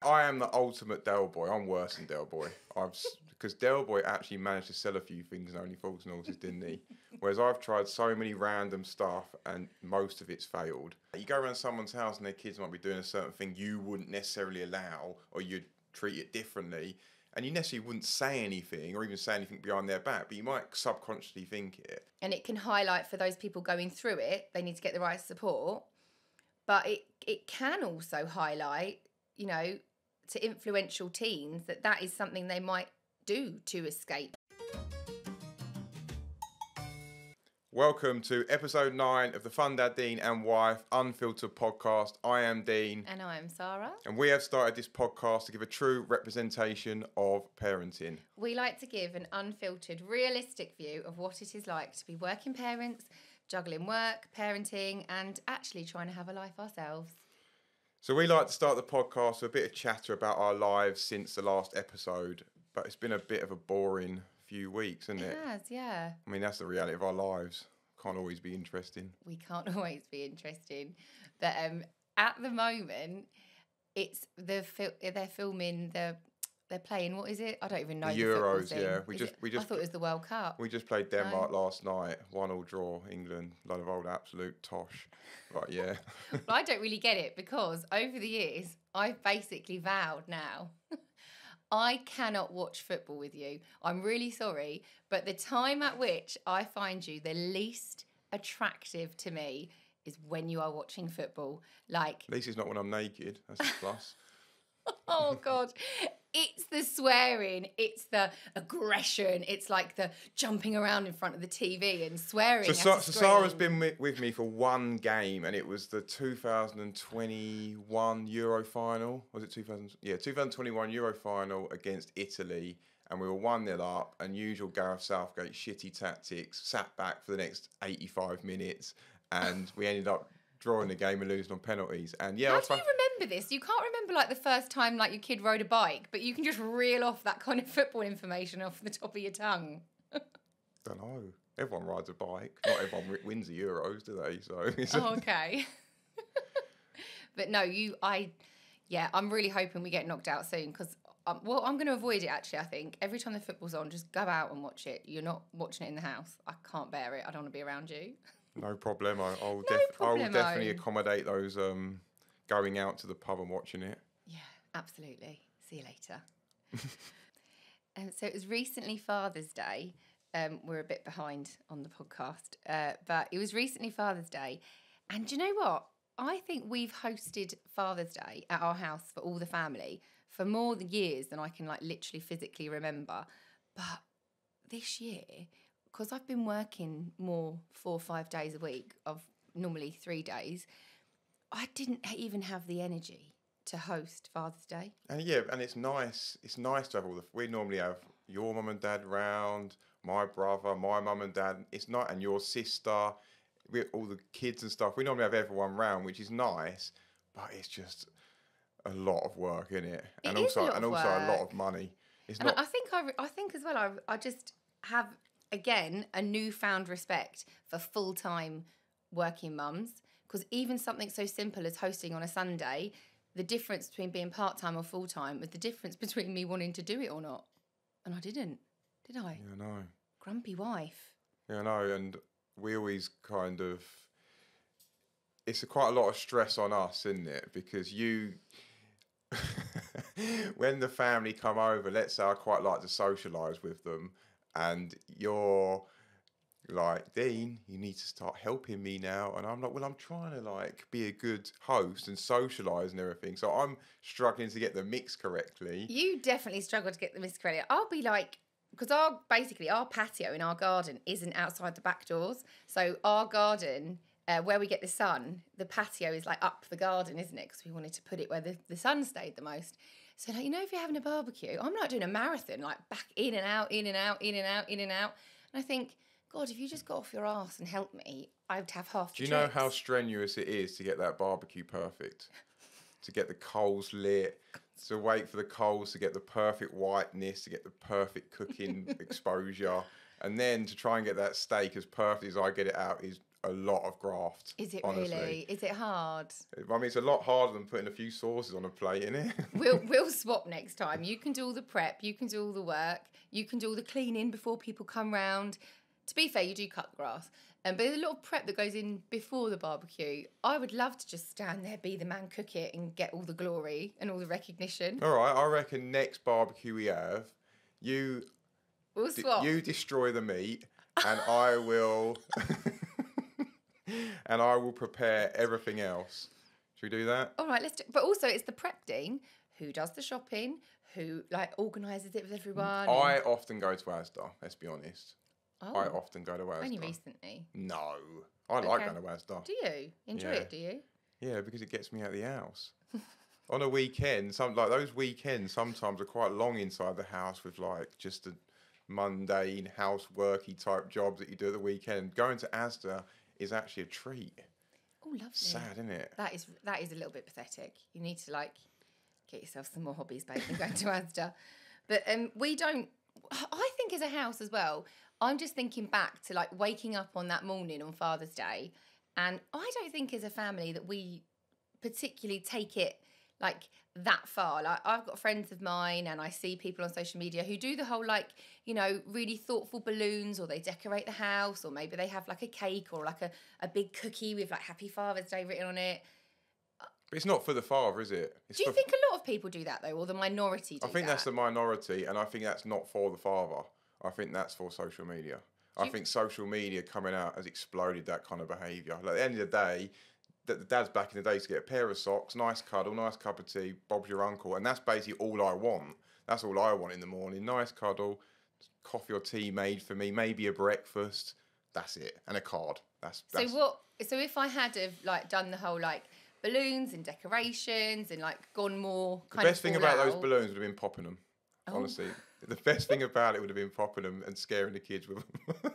I am the ultimate Del Boy. I'm worse than Del Boy. Because Del Boy actually managed to sell a few things and only fools and horses, didn't he? Whereas I've tried so many random stuff and most of it's failed. You go around someone's house and their kids might be doing a certain thing you wouldn't necessarily allow, or you'd treat it differently, and you necessarily wouldn't say anything or even say anything behind their back, but you might subconsciously think it. And it can highlight for those people going through it, they need to get the right support. But it can also highlight, to influential teens that is something they might do to escape. Welcome to episode 9 of the Fun Dad, Dean and Wife Unfiltered podcast. I am Dean. And I am Sara. And we have started this podcast to give a true representation of parenting. We like to give an unfiltered, realistic view of what it is like to be working parents, juggling work, parenting, and actually trying to have a life ourselves. So we like to start the podcast with a bit of chatter about our lives since the last episode, but it's been a bit of a boring few weeks, isn't it? It has, yeah. I mean, that's the reality of our lives. Can't always be interesting. We can't always be interesting. But at the moment, it's they're filming they're playing, what is it? I don't even know. The Euros, yeah. We just I thought it was the World Cup. We just played Denmark last night. 1-1 draw, England. Load of old absolute tosh. But yeah. Well, I don't really get it because over the years, I've basically vowed now I cannot watch football with you. I'm really sorry, but the time at which I find you the least attractive to me is when you are watching football. Like, at least it's not when I'm naked. That's a plus. Oh, God. It's the swearing. It's the aggression. It's like the jumping around in front of the TV and swearing. So Sara's been with me for one game, and it was the 2021 Euro final. Was it 2021 Euro final against Italy, and we were 1-0 up, and usual Gareth Southgate shitty tactics, sat back for the next 85 minutes, and we ended up drawing the game and losing on penalties. And yeah, how do you remember this? You can't remember like the first time like your kid rode a bike, but you can just reel off that kind of football information off the top of your tongue. Don't know. Everyone rides a bike. Not everyone wins the Euros, do they? So. Oh, okay. But no, I'm really hoping we get knocked out soon because I'm going to avoid it. Actually, I think every time the football's on, just go out and watch it. You're not watching it in the house. I can't bear it. I don't want to be around you. No problem. I will definitely accommodate those going out to the pub and watching it. Yeah, absolutely. See you later. So it was recently Father's Day. We're a bit behind on the podcast, but it was recently Father's Day. And do you know what? I think we've hosted Father's Day at our house for all the family for more years than I can like literally physically remember. But this year, because I've been working more 4 or 5 days a week of normally 3 days, I didn't even have the energy to host Father's Day. And yeah, and it's nice. It's nice to have we normally have your mum and dad round, my brother, my mum and dad. It's not, and your sister, all the kids and stuff. We normally have everyone round, which is nice, but it's just a lot of work, isn't it? And also a lot of money. I think as well. I just have, again, a newfound respect for full-time working mums, because even something so simple as hosting on a Sunday, the difference between being part-time or full-time was the difference between me wanting to do it or not. And I didn't, did I? Yeah, no. Grumpy wife. Yeah, no, and we always kind of... It's quite a lot of stress on us, isn't it? Because when the family come over, let's say I quite like to socialise with them, and you're like, Dean, you need to start helping me now. And I'm like, well, I'm trying to like be a good host and socialise and everything. So I'm struggling to get the mix correctly. You definitely struggle to get the mix correctly. I'll be like, because our patio in our garden isn't outside the back doors. So our garden, where we get the sun, the patio is like up the garden, isn't it? Because we wanted to put it where the sun stayed the most. So like, if you're having a barbecue, I'm like doing a marathon, like back in and out, in and out, in and out, in and out. And I think, God, if you just got off your arse and helped me, I would have half the Do you know how strenuous it is to get that barbecue perfect? To get the coals lit, to wait for the coals to get the perfect whiteness, to get the perfect cooking exposure, and then to try and get that steak as perfect as I get it out is a lot of graft. Is it honestly. really? Is it hard? I mean, it's a lot harder than putting a few sauces on a plate, innit? We'll swap next time. You can do all the prep, you can do all the work, you can do all the cleaning before people come round. To be fair, you do cut the grass. But there's a lot of prep that goes in before the barbecue. I would love to just stand there, be the man, cook it, and get all the glory and all the recognition. All right, I reckon next barbecue we have, We'll swap. you destroy the meat, and I will, and I will prepare everything else. Should we do that? All right, let's do. But also, it's the prep thing. Who does the shopping? Who organises it with everyone? I often go to Asda. Let's be honest. Oh, I often go to Asda. only recently. No, I like going to Asda. Do you enjoy it? Do you? Yeah, because it gets me out of the house. On a weekend, those weekends sometimes are quite long inside the house with just the mundane houseworky type jobs that you do at the weekend. Going to Asda is actually a treat. Oh, lovely. Sad, isn't it? That is a little bit pathetic. You need to get yourself some more hobbies, babe, than going to Asda. But we don't. I think as a house as well. I'm just thinking back to waking up on that morning on Father's Day, and I don't think as a family that we particularly take it that far. I've got friends of mine, and I see people on social media who do the whole really thoughtful balloons, or they decorate the house, or maybe they have a cake or a big cookie with Happy Father's Day written on it. But it's not for the father, is it? Do you think a lot of people do that though, or the minority do that? I think that's the minority, and I think that's not for the father. I think that's for social media. I think social media coming out has exploded that kind of behaviour. At the end of the day, the dad's back in the day to get a pair of socks, nice cuddle, nice cup of tea, Bob's your uncle, and that's basically all I want. That's all I want in the morning. Nice cuddle, coffee or tea made for me, maybe a breakfast. That's it, and a card. That's So if I had have done the whole balloons and decorations and gone more the best thing about those balloons would have been popping them. Honestly, the best thing about it would have been popping them and scaring the kids with them.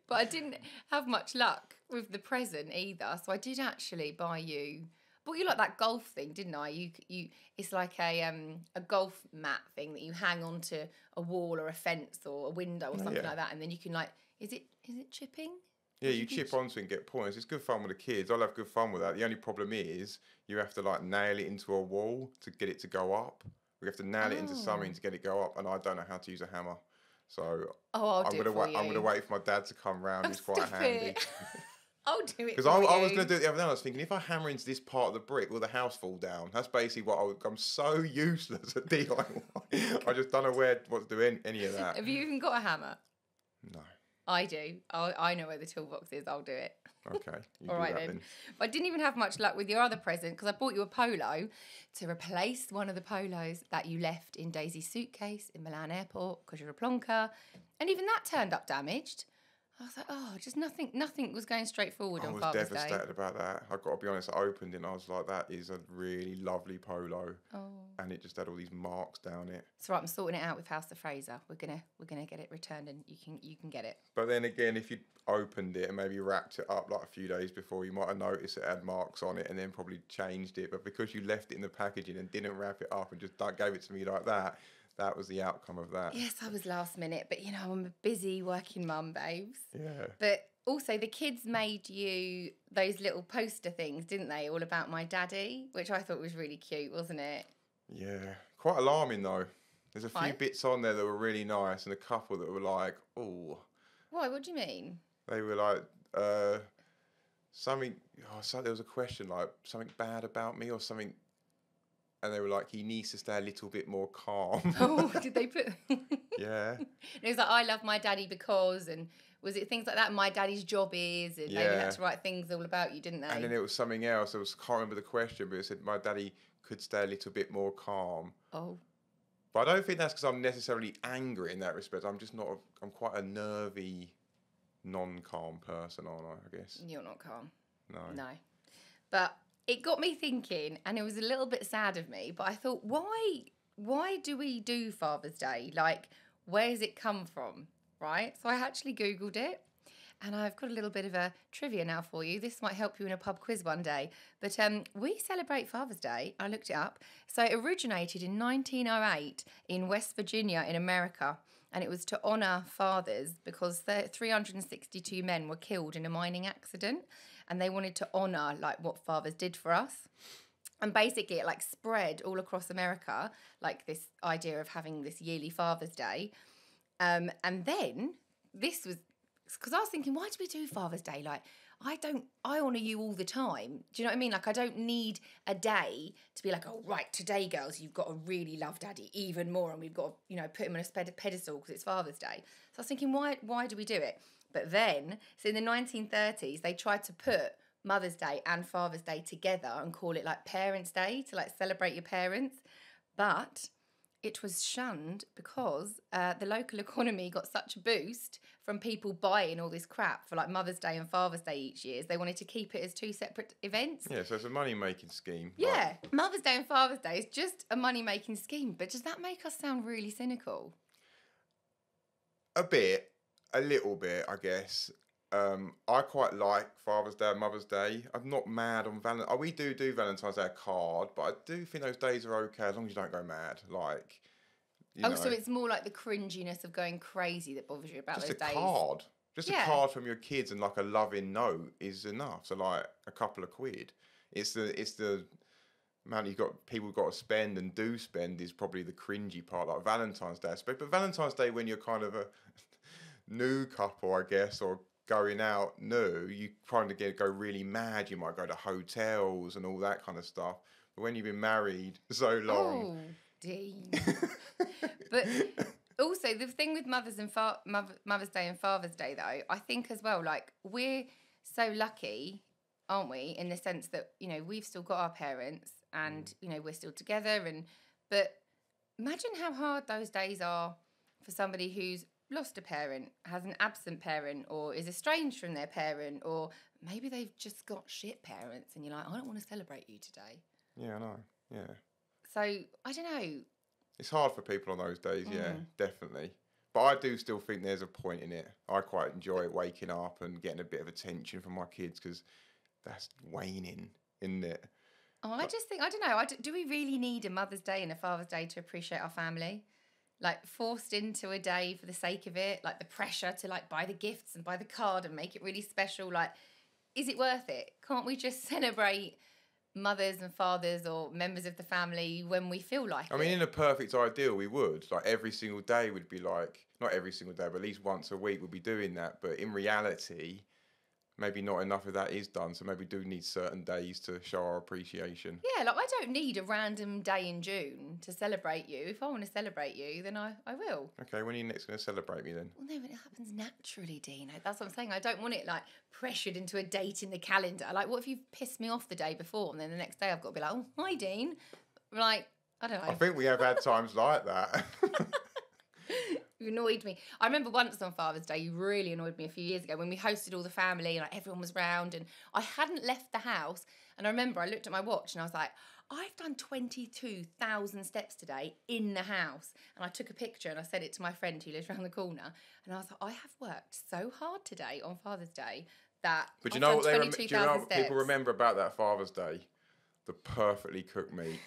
But I didn't have much luck with the present either, so I did actually buy you. Bought you that golf thing, didn't I? You. It's a golf mat thing that you hang onto a wall or a fence or a window or something like that, and then you can Is it chipping? Yeah, you chip onto it and get points. It's good fun with the kids. I'll have good fun with that. The only problem is you have to nail it into a wall to get it to go up. We have to nail it into something to get it go up, and I don't know how to use a hammer. So I'm gonna wait for my dad to come round. He's quite handy. I'll do it. Because I was gonna do it the other day. I was thinking, if I hammer into this part of the brick, will the house fall down? That's basically what I'm so useless at DIY. I just don't know what to do any of that. Have you even got a hammer? No. I do. I know where the toolbox is. I'll do it. Okay. All right then. But I didn't even have much luck with your other present because I bought you a polo to replace one of the polos that you left in Daisy's suitcase in Milan airport because you're a plonker. And even that turned up damaged. I was like, just nothing was going straight forward on Father's Day. I was devastated about that. I've got to be honest, I opened it and I was like, that is a really lovely polo. Oh. And it just had all these marks down it. It's all right, I'm sorting it out with House of Fraser. We're gonna get it returned and you can get it. But then again, if you opened it and maybe wrapped it up a few days before, you might have noticed it had marks on it and then probably changed it. But because you left it in the packaging and didn't wrap it up and just gave it to me like that, that was the outcome of that. Yes, I was last minute, but I'm a busy working mum, babes. Yeah. But also the kids made you those little poster things, didn't they? All about my daddy, which I thought was really cute, wasn't it? Yeah. Quite alarming though. There's a few bits on there that were really nice and a couple that were oh. Why? What do you mean? They were something, so there was a question something bad about me or something. And they were he needs to stay a little bit more calm. Oh, did they put... Yeah. It was I love my daddy because, and was it things like that? My daddy's job is, and they had to write things all about you, didn't they? And then it was something else. I can't remember the question, but it said my daddy could stay a little bit more calm. Oh. But I don't think that's because I'm necessarily angry in that respect. I'm just not, I'm quite a nervy, non-calm person, aren't I guess? You're not calm. No. But... it got me thinking, and it was a little bit sad of me, but I thought, why do we do Father's Day? Where does it come from, right? So I actually Googled it, and I've got a little bit of a trivia now for you. This might help you in a pub quiz one day. But we celebrate Father's Day. I looked it up. So it originated in 1908 in West Virginia in America. and it was to honour fathers because 362 men were killed in a mining accident, and they wanted to honour like what fathers did for us. And basically it like spread all across America, like this idea of having this yearly Father's Day. And then this was, because I was thinking, why do we do Father's Day? Like, I honour you all the time. Do you know what I mean? Like, I don't need a day to be like, oh, right, today, girls, you've got to really love Daddy even more. And we've got to, you know, put him on a pedestal because it's Father's Day. So I was thinking, why do we do it? But then, so in the 1930s, they tried to put Mother's Day and Father's Day together and call it like Parents' Day to like celebrate your parents. But it was shunned because the local economy got such a boost from people buying all this crap for like Mother's Day and Father's Day each year. They wanted to keep it as two separate events. Yeah, so it's a money-making scheme. Yeah, like, Mother's Day and Father's Day is just a money-making scheme. But does that make us sound really cynical? A little bit, I guess. I quite like Father's Day and Mother's Day. I'm not mad on Valentine's. We do Valentine's Day a card, but I do think those days are okay as long as you don't go mad. Like, you know, so it's more like the cringiness of going crazy that bothers you about those days. Just a card. Just a card from your kids and like a loving note is enough. So like a couple of quid. It's the amount people got to spend and do spend is probably the cringy part. Like Valentine's Day, but Valentine's Day when you're kind of a new couple, I guess, or going out new, you kind of go really mad. You might go to hotels and all that kind of stuff. But when you've been married so long, Dean. But also the thing with Mother's Day and Father's Day, though, I think as well, like we're so lucky, aren't we, in the sense that, you know, we've still got our parents and you know we're still together. But imagine how hard those days are for somebody who's lost a parent, has an absent parent, or is estranged from their parent, or maybe they've just got shit parents and you're like, I don't want to celebrate you today. Yeah, I know. Yeah. So, I don't know. It's hard for people on those days, yeah, definitely. But I do still think there's a point in it. I quite enjoy waking up and getting a bit of attention from my kids because that's waning, isn't it? Oh, I just think, I don't know, do we really need a Mother's Day and a Father's Day to appreciate our family? Like forced into a day for the sake of it, like the pressure to like buy the gifts and buy the card and make it really special. Like, is it worth it? Can't we just celebrate mothers and fathers or members of the family when we feel like it? I mean, in a perfect ideal, we would. Like every single day would be like, not every single day, but at least once a week we'd be doing that. But in reality, maybe not enough of that is done. So maybe we do need certain days to show our appreciation. Yeah, like I don't need a random day in June to celebrate you. If I want to celebrate you, then I will. Okay, when are you next going to celebrate me then? Well, no, but it happens naturally, Dean. That's what I'm saying. I don't want it like pressured into a date in the calendar. Like, what if you've pissed me off the day before and then the next day I've got to be like, oh, hi, Dean. Like, I don't know. I think we have had times like that. You annoyed me. I remember once on Father's Day, you really annoyed me a few years ago when we hosted all the family and like everyone was round and I hadn't left the house. And I remember I looked at my watch and I was like, I've done 22,000 steps today in the house. And I took a picture and I sent it to my friend who lives around the corner. And I was like, I have worked so hard today on Father's Day that but you know what people remember about that Father's Day? The perfectly cooked meat.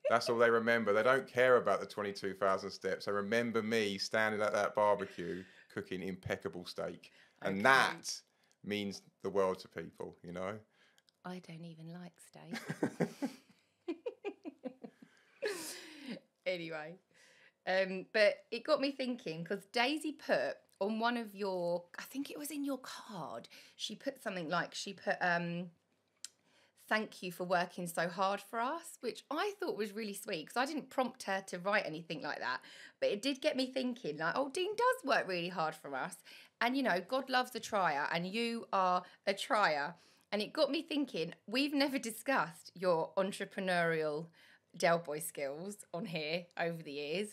That's all they remember. They don't care about the 22,000 steps. They remember me standing at that barbecue cooking impeccable steak. And that means the world to people, you know? I don't even like steak. Anyway. But it got me thinking, because Daisy put on one of your, I think it was in your card, she put something like, thank you for working so hard for us, which I thought was really sweet because I didn't prompt her to write anything like that. But it did get me thinking, like, oh, Dean does work really hard for us. And, you know, God loves a trier and you are a trier. And it got me thinking, we've never discussed your entrepreneurial Del Boy skills on here over the years.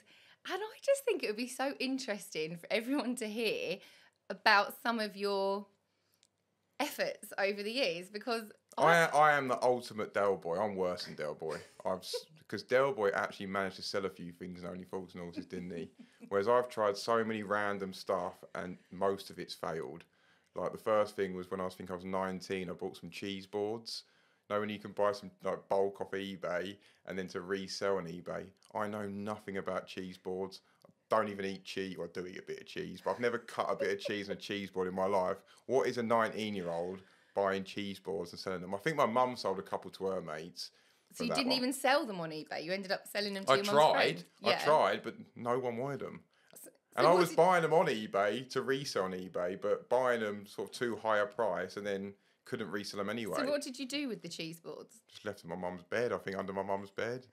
And I just think it would be so interesting for everyone to hear about some of your efforts over the years because I am the ultimate Del Boy. I'm worse than Del Boy. Because Del Boy actually managed to sell a few things and only faults and horses, didn't he? Whereas I've tried so many random stuff and most of it's failed. Like the first thing was when I was 19, I bought some cheese boards. You know, when you can buy some like bulk off eBay and then to resell on eBay. I know nothing about cheese boards. don't even eat cheese, or I do eat a bit of cheese, but I've never cut a bit of cheese on a cheese board in my life. What is a 19-year-old buying cheese boards and selling them? I think my mum sold a couple to her mates. So you didn't even sell them on eBay? You ended up selling them to your mum's friend? I tried, but no one wanted them. So And I was buying them on eBay to resell on eBay, but buying them sort of too high a price and then couldn't resell them anyway. So what did you do with the cheese boards? Just left them on my mum's bed, I think, under my mum's bed.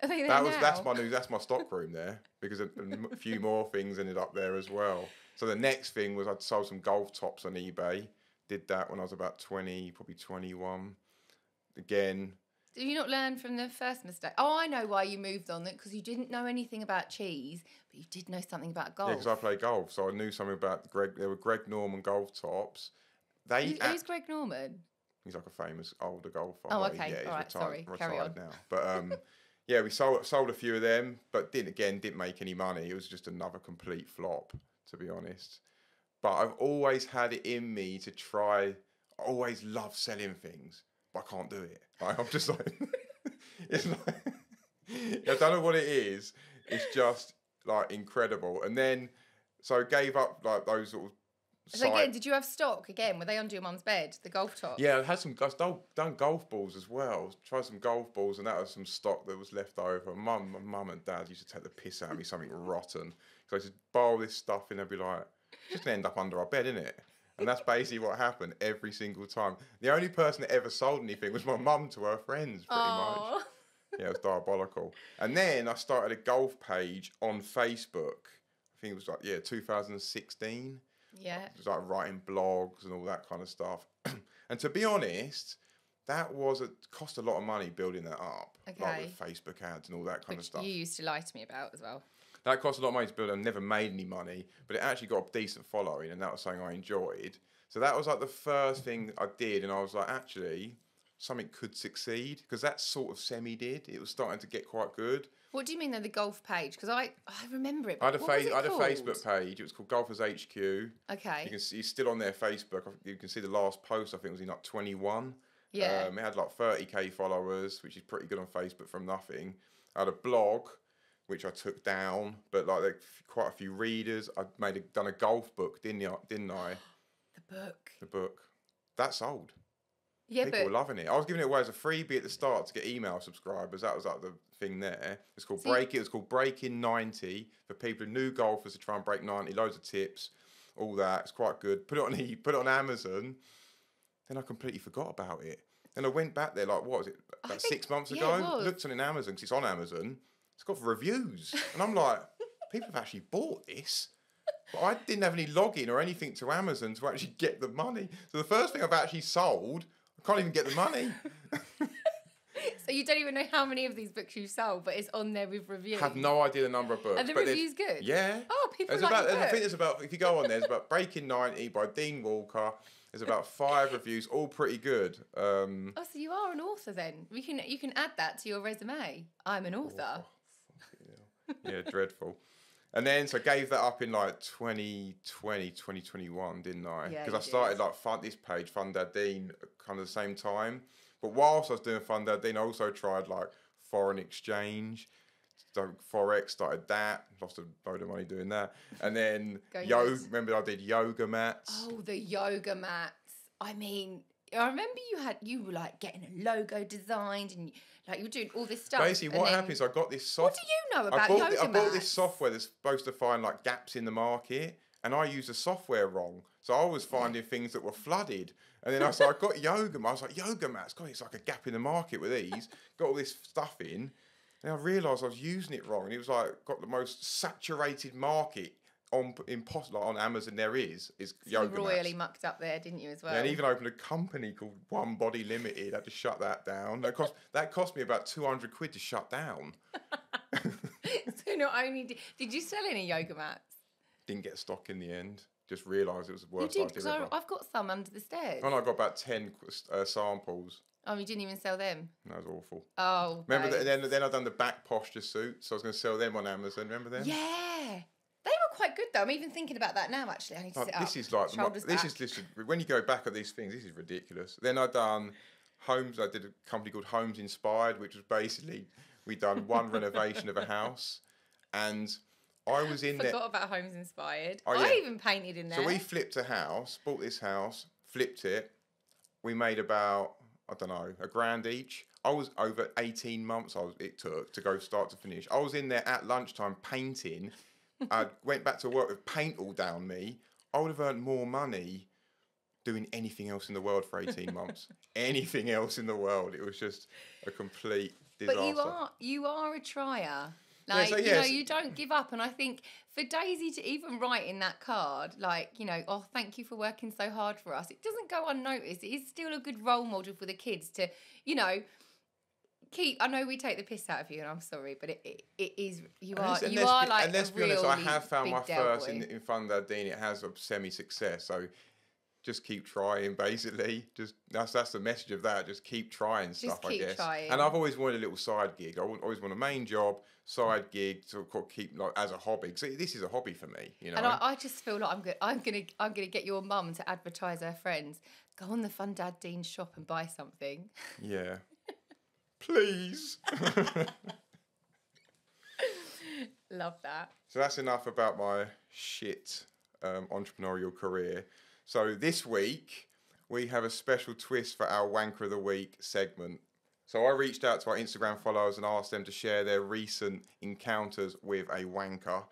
Are they there now? That's my stock room there, because a few more things ended up there as well. So the next thing was I'd sold some golf tops on eBay. Did that when I was about 20, probably 21. Again. Did you not learn from the first mistake? Oh, I know why you moved on it, because you didn't know anything about cheese, but you did know something about golf. Yeah, because I play golf, so I knew something about there were Greg Norman golf tops. Who's Greg Norman? He's like a famous older golfer. Oh, okay. Yeah, he's all right, sorry. Carry on. now. But yeah, we sold a few of them, but didn't make any money. It was just another complete flop, to be honest. But I've always had it in me to try. I always love selling things, but I can't do it. Like, I'm just like, it's like, I don't know what it is. It's just like incredible. And then, so I gave up like those sort of. So again, did you have stock again? Were they under your mum's bed, the golf tops? Yeah, I had some. I've done golf balls as well. Tried some golf balls, and that was some stock that was left over. My mum and dad used to take the piss out of me, something rotten. So I just boil this stuff in, they'd be like, it's just gonna end up under our bed, isn't it? And that's basically what happened every single time. The only person that ever sold anything was my mum to her friends, pretty much. Yeah, it was diabolical. And then I started a golf page on Facebook. I think it was like 2016. Yeah. It was like writing blogs and all that kind of stuff. And to be honest, that cost a lot of money building that up. Okay. Like with Facebook ads and all that kind of stuff. You used to lie to me about as well. That cost a lot of money to build and never made any money, but it actually got a decent following, and that was something I enjoyed. So that was like the first thing I did, and I was like, actually, something could succeed, because that sort of semi-did. It was starting to get quite good. What do you mean, though, the golf page? Because I remember it. I had a Facebook page. It was called Golfers HQ. Okay. You can see, it's still on their Facebook. You can see the last post, I think, was in like 21. Yeah. It had like 30k followers, which is pretty good on Facebook from nothing. I had a blog, which I took down, but like quite a few readers. I'd done a golf book, didn't I? The book. That sold. Yeah, People were loving it. I was giving it away as a freebie at the start to get email subscribers. That was like the thing there. It's called Break It. It's called Breaking 90 for people who new golfers to try and break 90. Loads of tips, all that. It's quite good. Put it on Amazon. Then I completely forgot about it. Then I went back there like, what was it? About 6 months ago. It was. Looked on it Amazon because it's on Amazon. It's got reviews, and I'm like, people have actually bought this. But I didn't have any login or anything to Amazon to actually get the money. So the first thing I've actually sold, I can't even get the money. So you don't even know how many of these books you've sold, but it's on there with reviews. I have no idea the number of books. Are the reviews good? Yeah. Oh, people like I the book. think there's about, if you go on there, there's about Breaking 90 by Dean Walker. There's about 5 reviews, all pretty good. Oh, so you are an author then? You can add that to your resume. I'm an author. Yeah, dreadful. And then, so I gave that up in like 2020, 2021, didn't I? Yeah, because I started like this page, Fun Dad Dean, kind of the same time. But whilst I was doing Fun Dad Dean, I also tried like foreign exchange. So Forex, started that, lost a load of money doing that. And then remember I did yoga mats. Oh, the yoga mats. I mean, I remember you were like getting a logo designed and like you were doing all this stuff. Basically, what happened is I got this What do you know about yoga mats? I bought this software that's supposed to find like gaps in the market, and I used the software wrong. So I was finding things that were flooded. And then I got yoga mats. I was like, yoga mats, God, it's like a gap in the market with these. Got all this stuff in. And I realised I was using it wrong. And it was like, got the most saturated market on Amazon there is yoga mats. You royally mucked up there, didn't you, as well? Yeah, and even opened a company called One Body Limited. I had to shut that down. That cost me about 200 quid to shut down. So not only did you sell any yoga mats? Didn't get stock in the end. Just realised it was the worst idea. You did, because I've got some under the stairs. And I got about 10 samples. Oh, you didn't even sell them? That was awful. Oh, remember then I've done the back posture suits. So I was going to sell them on Amazon. Remember them? Yeah, they were quite good though. I'm even thinking about that now. Actually, I need to sit up. This is like when you go back at these things. This is ridiculous. Then I done homes. I did a company called Homes Inspired, which was basically we done one renovation of a house, and I was in there. Forgot about Homes Inspired. Oh, yeah. I even painted in there. So we flipped a house, bought this house, flipped it. We made about, I don't know, $1,000 each. I was over 18 months it took to go start to finish. I was in there at lunchtime painting. I went back to work with paint all down me. I would have earned more money doing anything else in the world for 18 months. Anything else in the world. It was just a complete disaster. But you are a trier. Like, you know, you don't give up. And I think for Daisy to even write in that card, like, you know, oh, thank you for working so hard for us. It doesn't go unnoticed. It is still a good role model for the kids to, you know, I know we take the piss out of you, and I'm sorry, but it is, you are like, and let's be honest, I have found my first in Fun Dad Dean. It has a semi-success, so just keep trying, basically. Just that's the message of that. Just keep trying stuff, I guess. Trying. And I've always wanted a little side gig. I always want a main job, side gig to keep like as a hobby. So this is a hobby for me, you know. And I just feel like I'm gonna get your mum to advertise her friends. Go on the Fun Dad Dean shop and buy something. Yeah. Please. Love that. So that's enough about my shit entrepreneurial career. So this week we have a special twist for our Wanker of the Week segment. So I reached out to our Instagram followers and asked them to share their recent encounters with a wanker.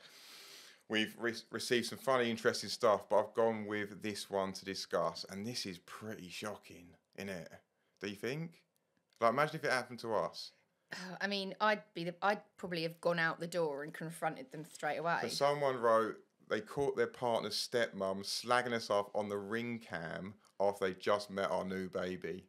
We've received some funny, interesting stuff, but I've gone with this one to discuss. And this is pretty shocking, isn't it? Do you think? Like, imagine if it happened to us. I mean, I'd probably have gone out the door and confronted them straight away. So someone wrote they caught their partner's stepmom slagging us off on the ring cam after they just met our new baby.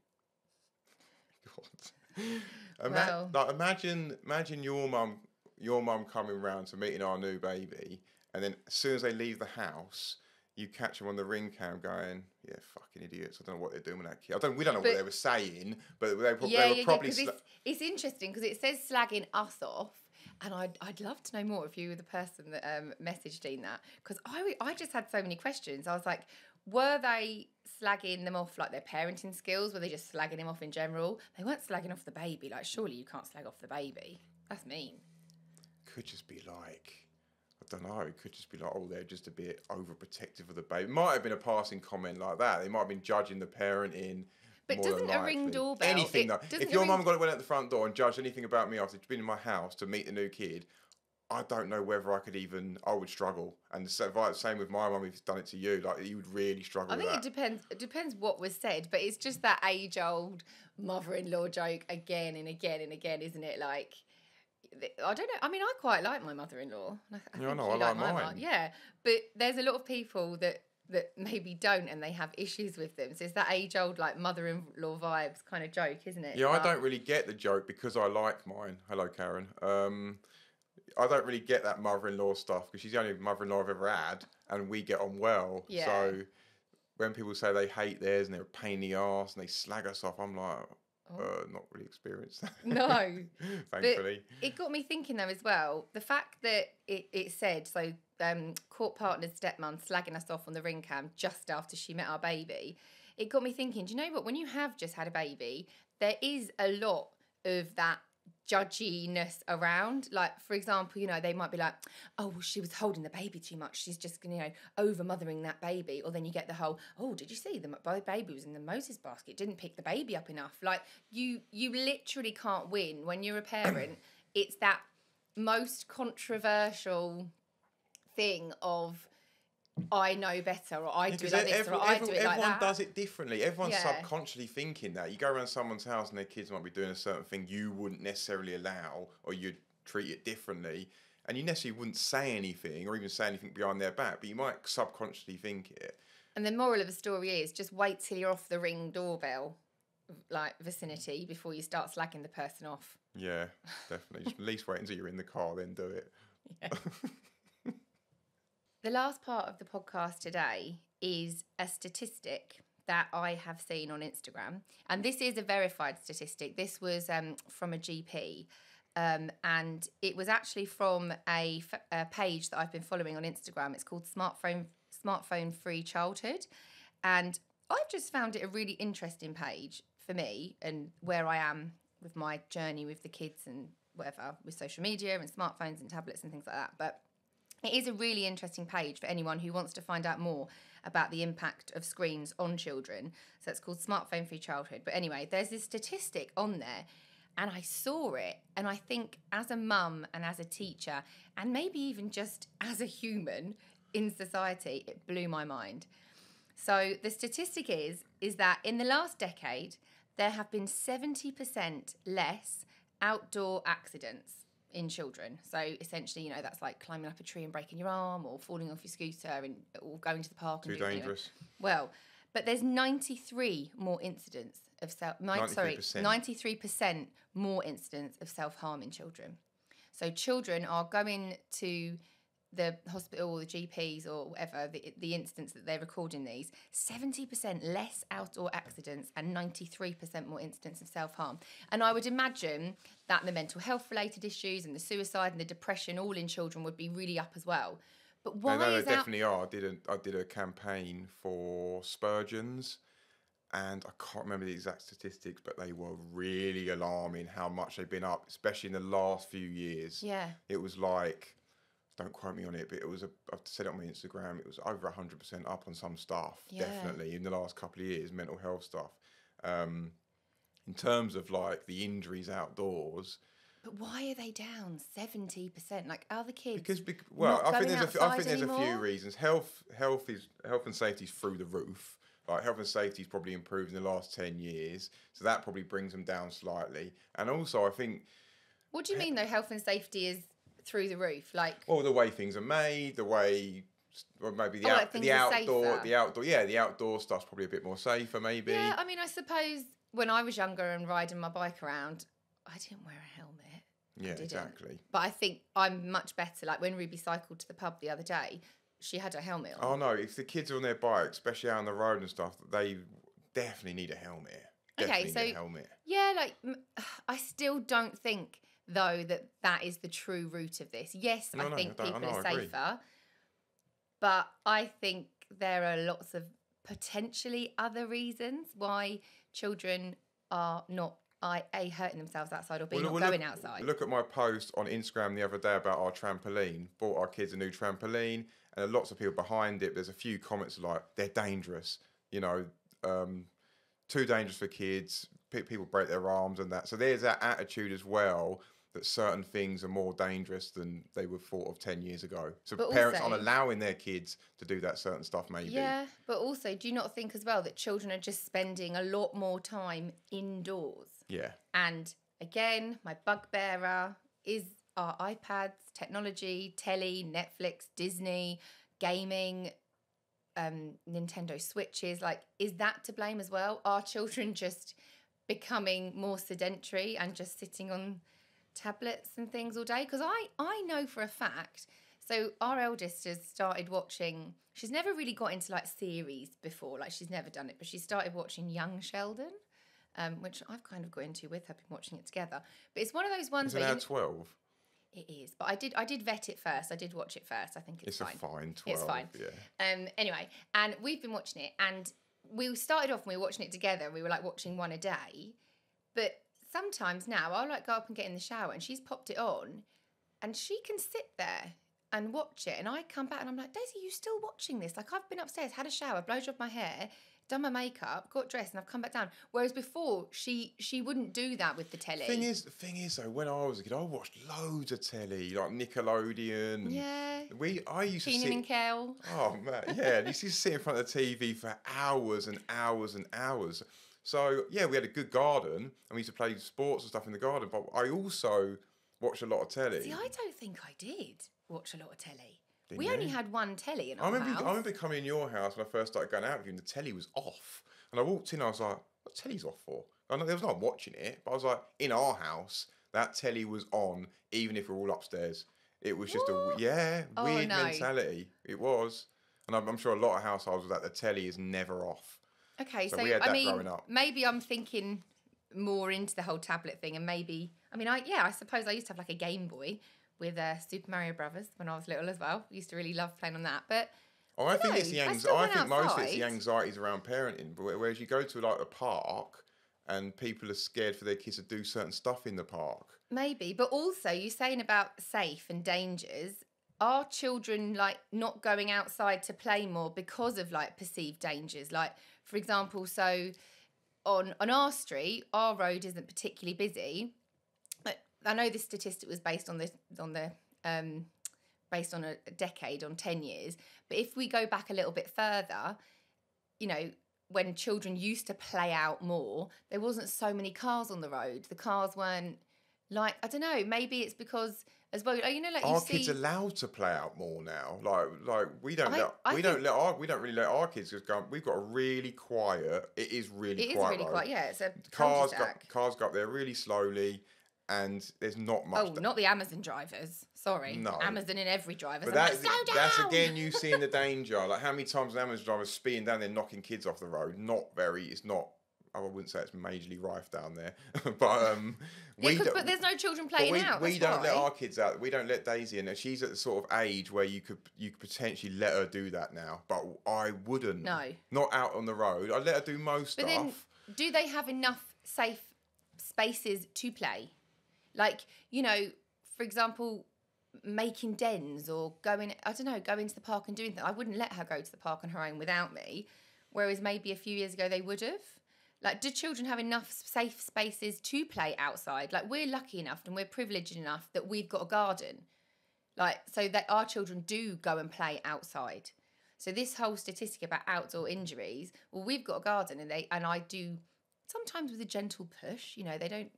God. Imagine your mum coming round to meeting our new baby, and then as soon as they leave the house, you catch them on the ring cam going, yeah, fucking idiots. I don't know what they're doing with that kid. We don't know what they were saying, but they were probably... It's interesting because it says slagging us off, and I'd love to know more if you were the person that messaged Dean that, because I just had so many questions. I was like, were they slagging them off like their parenting skills? Were they just slagging him off in general? They weren't slagging off the baby. Like, surely you can't slag off the baby. That's mean. Could just be like... I don't know, it could just be like, oh, they're just a bit overprotective of the baby. It might have been a passing comment like that. They might have been judging the parenting. But doesn't a ring doorbell... Anything, though. If your mum went at the front door and judged anything about me after she'd been in my house to meet the new kid, I don't know whether I would struggle. And the same with my mum, if he's done it to you, like, you would really struggle with that. I think it depends what was said, but it's just that age-old mother-in-law joke again and again and again, isn't it? Like... I don't know. I mean, I quite like my mother-in-law. I like mine. Yeah, but there's a lot of people that maybe don't, and they have issues with them. So it's that age-old like mother-in-law vibes kind of joke, isn't it? Yeah, I don't really get the joke because I like mine. Hello, Karen. I don't really get that mother-in-law stuff because she's the only mother-in-law I've ever had, and we get on well. Yeah. So when people say they hate theirs and they're a pain in the arse and they slag us off, I'm like... not really experienced that. No. Thankfully. But it got me thinking though as well, the fact that it said, so court partner's stepmom slagging us off on the ring cam just after she met our baby, it got me thinking, do you know what, when you have just had a baby, there is a lot of that judginess around. Like, for example, you know, they might be like, oh, well, she was holding the baby too much, she's just, you know, over mothering that baby. Or then you get the whole, oh, did you see the baby was in the Moses basket, didn't pick the baby up enough. Like, you literally can't win when you're a parent. It's that most controversial thing of I know better, or I do it like this, or I do it like that. Everyone does it differently. Everyone's subconsciously thinking that. You go around someone's house and their kids might be doing a certain thing you wouldn't necessarily allow, or you'd treat it differently, and you necessarily wouldn't say anything, or even say anything behind their back, but you might subconsciously think it. And the moral of the story is just wait till you're off the Ring doorbell, like, vicinity before you start slagging the person off. Yeah, definitely. Just at least wait until you're in the car, then do it. Yeah. The last part of the podcast today is a statistic that I have seen on Instagram. And this is a verified statistic. This was from a GP. And it was actually from a page that I've been following on Instagram. It's called Smartphone Free Childhood. And I've just found it a really interesting page for me and where I am with my journey with the kids and whatever, with social media and smartphones and tablets and things like that. But It is a really interesting page for anyone who wants to find out more about the impact of screens on children. So it's called Smartphone Free Childhood. But anyway, there's this statistic on there, and I saw it, and I think as a mum and as a teacher, and maybe even just as a human in society, it blew my mind. So the statistic is that in the last decade, there have been 70% less outdoor accidents in children. So essentially, you know, that's like climbing up a tree and breaking your arm, or falling off your scooter, or going to the park. Too dangerous. Well, but there's 93 more incidents of 93% more incidents of self-harm in children. So children are going to the hospital or the GPs or whatever, the instance that they're recording these, 70% less outdoor accidents and 93% more incidents of self-harm. And I would imagine that the mental health related issues and the suicide and the depression all in children would be really up as well. But why No, is they definitely are. I did a campaign for Spurgeon's, and I can't remember the exact statistics, but they were really alarming how much they've been up, especially in the last few years. Yeah. It was like, don't quote me on it, but it was, I've said it on my Instagram, it was over 100% up on some stuff, definitely, in the last couple of years, mental health stuff. In terms of like the injuries outdoors. But why are they down 70%? Like, are the kids well, not I think going there's a outside few reasons. Health and safety is through the roof. Like, health and safety's probably improved in the last 10 years, so that probably brings them down slightly. And also, I think. What do you mean though? Health and safety is through the roof, like. Well, the way things are made, the way. Or maybe the outdoor stuff's probably a bit more safer, maybe. Yeah, I mean, I suppose when I was younger and riding my bike around, I didn't wear a helmet. Yeah, exactly. But I think I'm much better. Like when Ruby cycled to the pub the other day, she had a helmet on. Oh no, if the kids are on their bike, especially out on the road and stuff, they definitely need a helmet. Definitely need a helmet. Yeah, like I still don't think though that is the true root of this. Yes, I think people are safer, but I think there are lots of potentially other reasons why children are not hurting themselves outside or not going outside. Look at my post on Instagram the other day about our trampoline. Bought our kids a new trampoline, and lots of people behind it. There's a few comments like, they're dangerous, you know, too dangerous for kids. People break their arms and that. So there's that attitude as well, that certain things are more dangerous than they were thought of 10 years ago. So but parents aren't allowing their kids to do that certain stuff, maybe. Yeah, but also, do you not think as well that children are just spending a lot more time indoors? Yeah. And again, my bugbearer is our iPads, technology, telly, Netflix, Disney, gaming, Nintendo Switches. Like, is that to blame as well? Are children just becoming more sedentary and just sitting on tablets and things all day? Because I know for a fact, so our eldest has started watching, she's never really got into like series before, like she's never done it, but she started watching Young Sheldon, which I've kind of got into with her, been watching it together. But it's one of those ones where... Is it now 12? It is, but I did vet it first. I did watch it first. I think it's fine. It's a fine 12. It's fine. Yeah. Anyway, and we've been watching it, and we started off and we were watching it together. We were like watching one a day, but sometimes now I'll like go up and get in the shower and she's popped it on and she can sit there and watch it. And I come back and I'm like, Daisy, you still watching this? Like, I've been upstairs, had a shower, blow dried my hair, done my makeup, got dressed, and I've come back down. Whereas before, she wouldn't do that with the telly. The thing is though, when I was a kid, I watched loads of telly, like Nickelodeon. Yeah. I used to sit... Keenan and Kel. Oh, man, yeah. You used to sit in front of the TV for hours and hours and hours. So, yeah, we had a good garden, and we used to play sports and stuff in the garden, but I also watched a lot of telly. See, I don't think I did watch a lot of telly. We only had one telly in our house. I remember coming in your house when I first started going out with you, and the telly was off. And I walked in, I was like, what telly's off for? And there was no one watching it, but I was like, in our house, that telly was on, even if we're all upstairs. It was just weird mentality. It was. And I'm sure a lot of households with that, the telly is never off. Okay, so we had that growing up. Maybe I'm thinking more into the whole tablet thing, and maybe, I suppose I used to have like a Game Boy with Super Mario Brothers when I was little as well. I used to really love playing on that, but I think most of it's the anxieties around parenting. Whereas you go to like a park and people are scared for their kids to do certain stuff in the park. Maybe, but also you're saying about safe and dangers. are children like not going outside to play more because of like perceived dangers? Like, for example, so on our street, our road isn't particularly busy. I know this statistic was based on based on a decade, on 10 years. But if we go back a little bit further, you know, when children used to play out more, there wasn't so many cars on the road. The cars weren't like, I don't know, maybe it's because as well, you know, like our kids are allowed to play out more now. Like we don't really let our kids just go. We've got a really quiet. It is really quiet. Yeah, it's a cars go up there really slowly, and there's not much. Oh, not the Amazon drivers. Sorry, no. Amazon in every driver. But that's again you seeing the danger. Like how many times an Amazon driver speeding down there, knocking kids off the road. It's not. I wouldn't say it's majorly rife down there, but but there's no children playing out. We don't let our kids out. We don't let Daisy in. She's at the sort of age where you could potentially let her do that now, but I wouldn't. No, not out on the road. I'd let her do most stuff. Then, do they have enough safe spaces to play? Like, you know, for example, making dens or going to the park and doing things. I wouldn't let her go to the park on her own without me, whereas maybe a few years ago they would have. Like, do children have enough safe spaces to play outside? Like, we're lucky enough and we're privileged enough that we've got a garden. Like, so that our children do go and play outside. So this whole statistic about outdoor injuries, well, we've got a garden and I do, sometimes with a gentle push, you know, they don't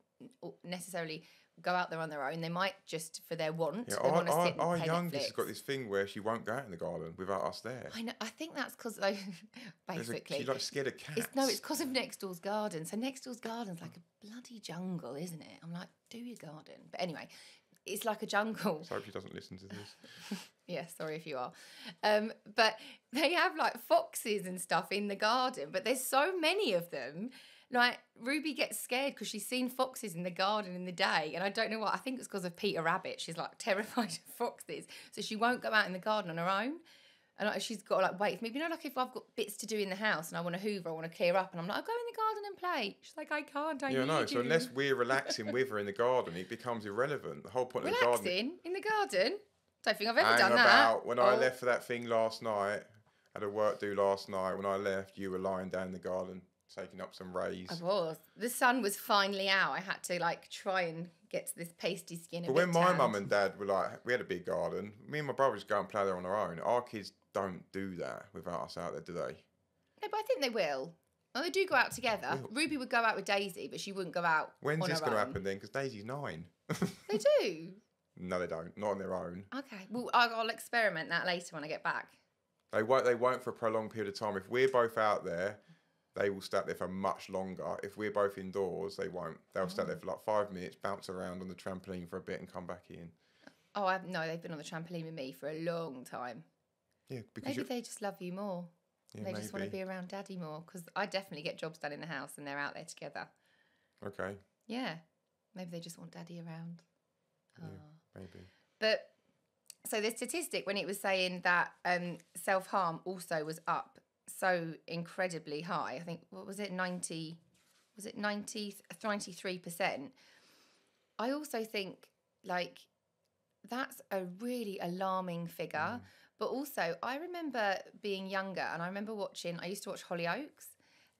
necessarily go out there on their own. They might just for their want. Yeah, they want to sit and our play youngest Netflix. has got this thing where she won't go out in the garden without us there. I know. I think that's because basically she's like scared of cats. It's because of next door's garden. So next door's garden's like a bloody jungle, isn't it? I'm like, do your garden. But anyway, it's like a jungle. I hope she doesn't listen to this. Yeah, sorry if you are. But they have like foxes and stuff in the garden, but there's so many of them. Like, Ruby gets scared because she's seen foxes in the garden in the day. And I don't know what. I think it's because of Peter Rabbit. She's, like, terrified of foxes. So she won't go out in the garden on her own. And like, she's got to, like, wait for me. You know, like, if I've got bits to do in the house and I want to hoover, I want to clear up. And I'm like, I'll go in the garden and play. She's like, I can't, I need no. you. So unless we're relaxing with her in the garden, it becomes irrelevant. The whole point of the garden... Relaxing in the garden? Don't think I've ever done that. When I left for that thing last night, had a work do last night. When I left, you were lying down in the garden, taking up some rays. I was. The sun was finally out. I had to like try and get to this pasty skin. But when my mum and dad were like, we had a big garden. Me and my brother just go and play there on our own. Our kids don't do that without us out there, do they? No, but I think they will. Well, they do go out together. Ruby would go out with Daisy, but she wouldn't go out. When's this going to happen then? Because Daisy's 9. They do. No, they don't. Not on their own. Okay. Well, I'll experiment that later when I get back. They won't for a prolonged period of time. If we're both out there, they will stay there for much longer. If we're both indoors, they won't. They'll stay there for like 5 minutes, bounce around on the trampoline for a bit and come back in. Oh, no, they've been on the trampoline with me for a long time. Yeah, because maybe they just love you more. Yeah, they just want to be around Daddy more, because I definitely get jobs done in the house and they're out there together. Okay. Yeah. Maybe they just want Daddy around. Yeah, maybe. But so the statistic when it was saying that self-harm also was up so incredibly high. I think, what was it, 93%? I also think, like, that's a really alarming figure. But also, I remember being younger and I used to watch Hollyoaks,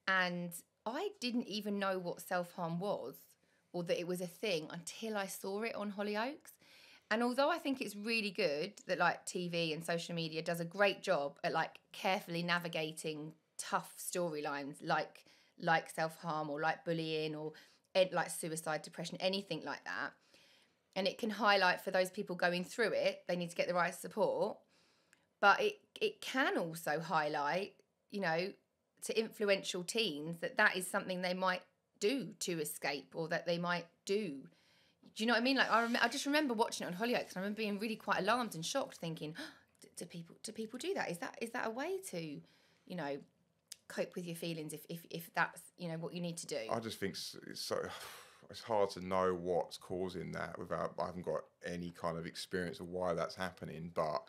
and I didn't even know what self-harm was or that it was a thing until I saw it on Hollyoaks. And although I think it's really good that like TV and social media does a great job at like carefully navigating tough storylines like self-harm or like bullying or like suicide, depression, anything like that. And it can highlight for those people going through it, they need to get the right support. But it can also highlight, you know, to influential teens that is something they might do to escape or that they might do. Do you know what I mean? Like I just remember watching it on Hollyoaks and I remember being really quite alarmed and shocked, thinking, oh, do people do that? Is that a way to, you know, cope with your feelings if that's, you know, what you need to do? I just think it's hard to know what's causing that I haven't got any kind of experience of why that's happening, but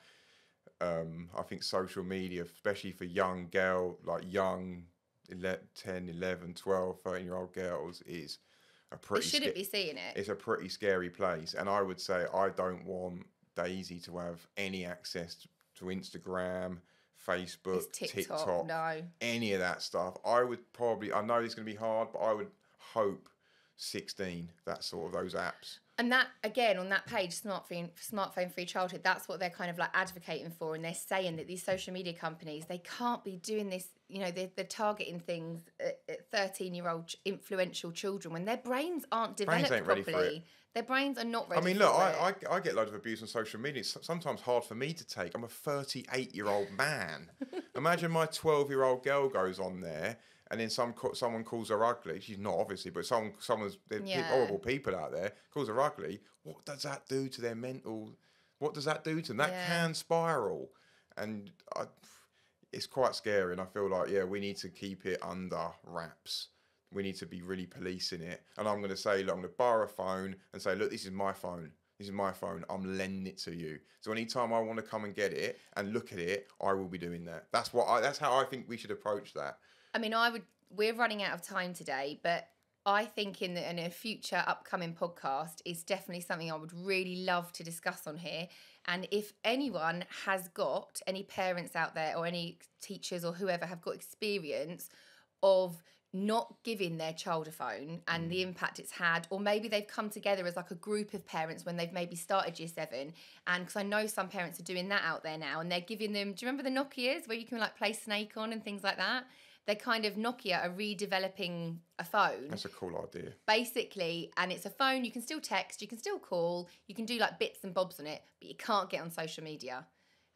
I think social media, especially for young 10, 11, 12, 13-year-old girls, is a pretty... They shouldn't be seeing it. It's a pretty scary place. And I would say I don't want Daisy to have any access to Instagram, Facebook, It's TikTok, no. any of that stuff. I would probably, I know it's going to be hard, but I would hope 16, that sort of those apps. And that, again, on that page, smartphone free childhood, that's what they're kind of like advocating for. And they're saying that these social media companies, they can't be doing this, you know, they're targeting things at 13-year-old influential children when their brains aren't developed properly. Their brains are not ready. I mean, look, I get loads of abuse on social media. It's sometimes hard for me to take. I'm a 38-year-old man. Imagine my 12-year-old girl goes on there, and then someone calls her ugly. She's not, obviously, but there's horrible people out there, calls her ugly. What does that do to their mental? What does that do to them? That can spiral. And it's quite scary. And I feel like, we need to keep it under wraps. We need to be really policing it. And I'm going to say, look, I'm going to borrow a phone and say, look, this is my phone. This is my phone. I'm lending it to you. So anytime I want to come and get it and look at it, I will be doing that. That's how I think we should approach that. I mean, we're running out of time today, but I think in a future upcoming podcast is definitely something I would really love to discuss on here. And if anyone has got any parents out there or any teachers or whoever have got experience of not giving their child a phone and the impact it's had, or maybe they've come together as like a group of parents when they've maybe started year 7, and because I know some parents are doing that out there now, and they're giving them, do you remember the Nokias where you can like play Snake on and things like that? They're kind of, Nokia are redeveloping a phone. That's a cool idea. Basically, and it's a phone, you can still text, you can still call, you can do like bits and bobs on it, but you can't get on social media.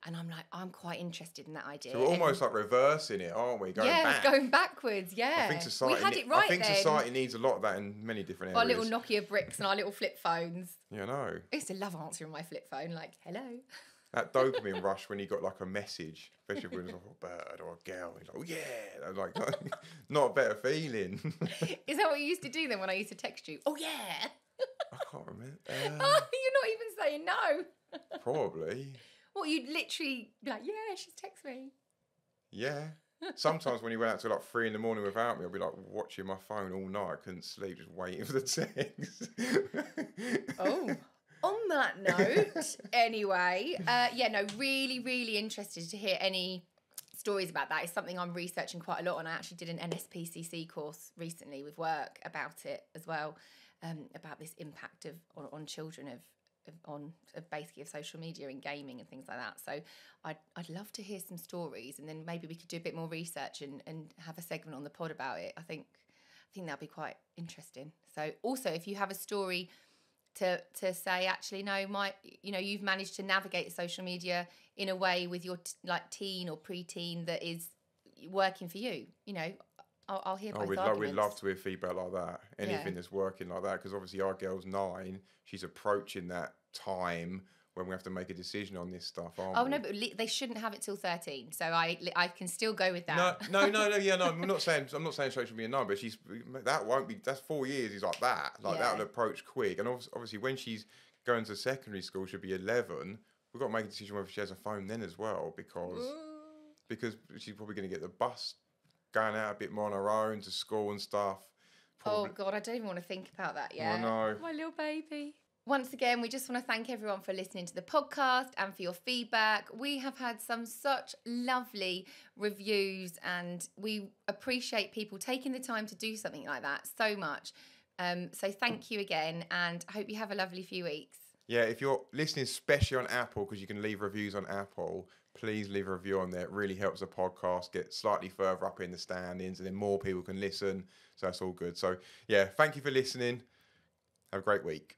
And I'm like, I'm quite interested in that idea. So we're almost like reversing it, aren't we? Going back. Going backwards, I think society, we had it right I think then. society needs a lot of that in many different areas. Our little Nokia bricks and our little flip phones. Yeah, I know. I used to love answering my flip phone, like, hello. That dopamine rush when you got like a message, especially when it was like a bird or a girl. He's like, oh yeah. I was like, not a better feeling. Is that what you used to do then when I used to text you? Oh yeah. I can't remember. You're not even saying no. Probably. What, you'd literally be like, yeah, she's text me. Yeah. Sometimes when you went out till like 3 a.m. without me, I'd be like watching my phone all night. I couldn't sleep, just waiting for the text. Oh. On that note, anyway, really, really interested to hear any stories about that. It's something I'm researching quite a lot on. I actually did an NSPCC course recently with work about it as well, about this impact on children of basically of social media and gaming and things like that. So I'd love to hear some stories, and then maybe we could do a bit more research and have a segment on the pod about it. I think that'd be quite interesting. So also, if you have a story to say, actually, no, you've managed to navigate social media in a way with your teen or preteen that is working for you. You know, I'll hear both arguments. We'd love to hear feedback like that. Anything that's working like that, because obviously our girl's 9. She's approaching that time when we have to make a decision on this stuff, aren't we? Oh no, but they shouldn't have it till 13. So I can still go with that. No. I'm not saying social media no, but that won't be. That's 4 years. Is like that. That'll approach quick. And obviously, when she's going to secondary school, she'll be 11. We've got to make a decision whether she has a phone then as well, because she's probably going to get the bus going out a bit more on her own to school and stuff. Oh God, I don't even want to think about that yet. I know. My little baby. Once again, we just want to thank everyone for listening to the podcast and for your feedback. We have had such lovely reviews, and we appreciate people taking the time to do something like that so much. So thank you again, and I hope you have a lovely few weeks. Yeah, if you're listening, especially on Apple, because you can leave reviews on Apple, please leave a review on there. It really helps the podcast get slightly further up in the standings, and then more people can listen. So that's all good. So yeah, thank you for listening. Have a great week.